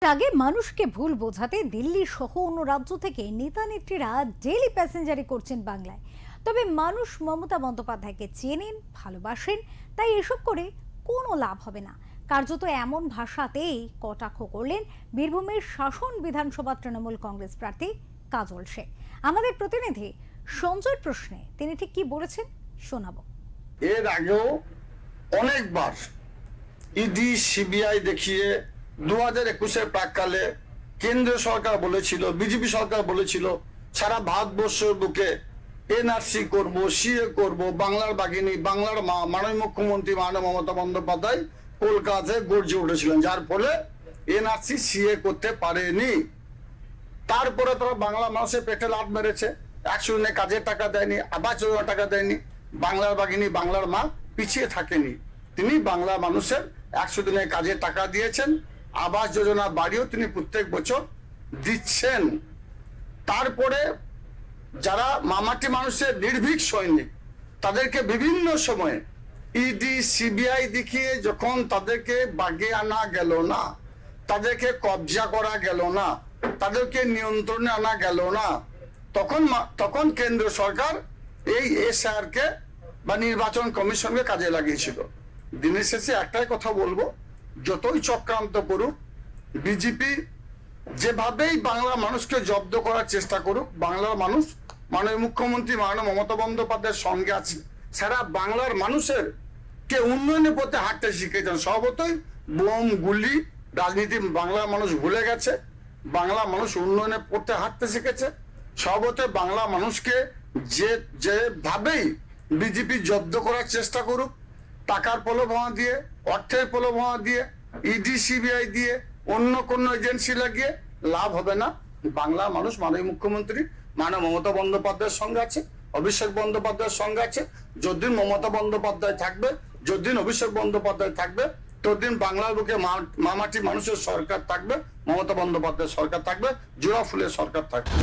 আগে মানুষকে ভুল বোঝাতে দিল্লি সহ অন্য রাজ্য থেকে নেতা নেত্রীরা ডেইলি প্যাসেঞ্জারি করছেন বাংলায়। তবে মানুষ মমতা বন্দ্যোপাধ্যায়কে চেনেন, ভালোবাসেন, তাই এসব করে কোনো লাভ হবে না। কার্যত এমন ভাষাতেই কটাক্ষ করলেন বীরভূমের শাসন বিধানসভা তৃণমূল কংগ্রেস প্রার্থী কাজল শেখ। আমাদের প্রতিনিধি সঞ্জয় প্রশ্নে তিনি ঠিক কি বলেছেন শোনাবো। এর আগেও অনেকবার ইডি সিবিআই দেখিয়ে 2021-এর প্রাককালে কেন্দ্রীয় সরকার বলেছিল, বিজেপি সরকার বলেছিল সারা ভারতবর্ষের বুকে এনআরসি করব, সিএ করব, বাংলার বাঘিনী, বাংলার মা। মাননীয় মুখ্যমন্ত্রী মাননীয় মমতা বন্দ্যোপাধ্যায় কলকাতায় গর্জে উঠেছিলেন, যার ফলে এনআরসি সিএ করতে পারেনি। তারপরে তারা বাংলা মানুষের পেটে লাথ মেরেছে, 100 দিনে কাজের টাকা দেয়নি, আবাস যোজনা টাকা দেয়নি। বাংলার বাঘিনী, বাংলার মা পিছিয়ে থাকেনি, তিনি বাংলা মানুষের 100 দিনের কাজের টাকা দিয়েছেন, আবাস যোজনা বাড়িও তিনি প্রত্যেক বছর দিচ্ছেন। তারপরে যারা মামাটি মানুষের নির্ভীক সৈনিক, তাদেরকে বিভিন্ন সময়ে ইডি সিবিআই দেখিয়ে যখন তাদেরকে বাগে আনা গেল না, তাদেরকে কবজা করা গেল না, তাদেরকে নিয়ন্ত্রণে আনা গেল না, তখন কেন্দ্র সরকার এই এসআর কে বা নির্বাচন কমিশনকে কাজে লাগিয়েছিল। দিনের শেষে একটাই কথা বলবো, যতই চক্রান্ত করুক বিজেপি, যেভাবেই বাংলা মানুষকে জব্দ করার চেষ্টা করুক, বাংলার মানুষ মাননীয় মুখ্যমন্ত্রী মাননীয় মমতা বন্দ্যোপাধ্যায়ের সঙ্গে আছে। সারা বাংলার মানুষের কে উন্নয়নের পথে হাঁটতে শিখেছেন। স্বভাবতই বোম গুলি রাজনীতি বাংলার মানুষ ভুলে গেছে, বাংলা মানুষ উন্নয়নের পথে হাঁটতে শিখেছে। স্বভাবতই বাংলা মানুষকে যেভাবেই বিজেপি জব্দ করার চেষ্টা করুক, টাকার প্রলোভনা দিয়ে, অর্থের প্রলোভনা দিয়ে, ইডি সিবিআই দিয়ে, অন্য কোন এজেন্সি লাগিয়ে লাভ হবে না। বাংলা মানুষ মাননীয় মুখ্যমন্ত্রী মাননীয় মমতা বন্দ্যোপাধ্যায়ের সঙ্গে আছে, অভিষেক বন্দ্যোপাধ্যায়ের সঙ্গে আছে। যতদিন মমতা বন্দ্যোপাধ্যায় থাকবে, যতদিন অভিষেক বন্দ্যোপাধ্যায় থাকবে, ততদিন বাংলার বুকে মামাটি মানুষের সরকার থাকবে, মমতা বন্দ্যোপাধ্যায়ের সরকার থাকবে, জোড়া ফুলের সরকার থাকবে।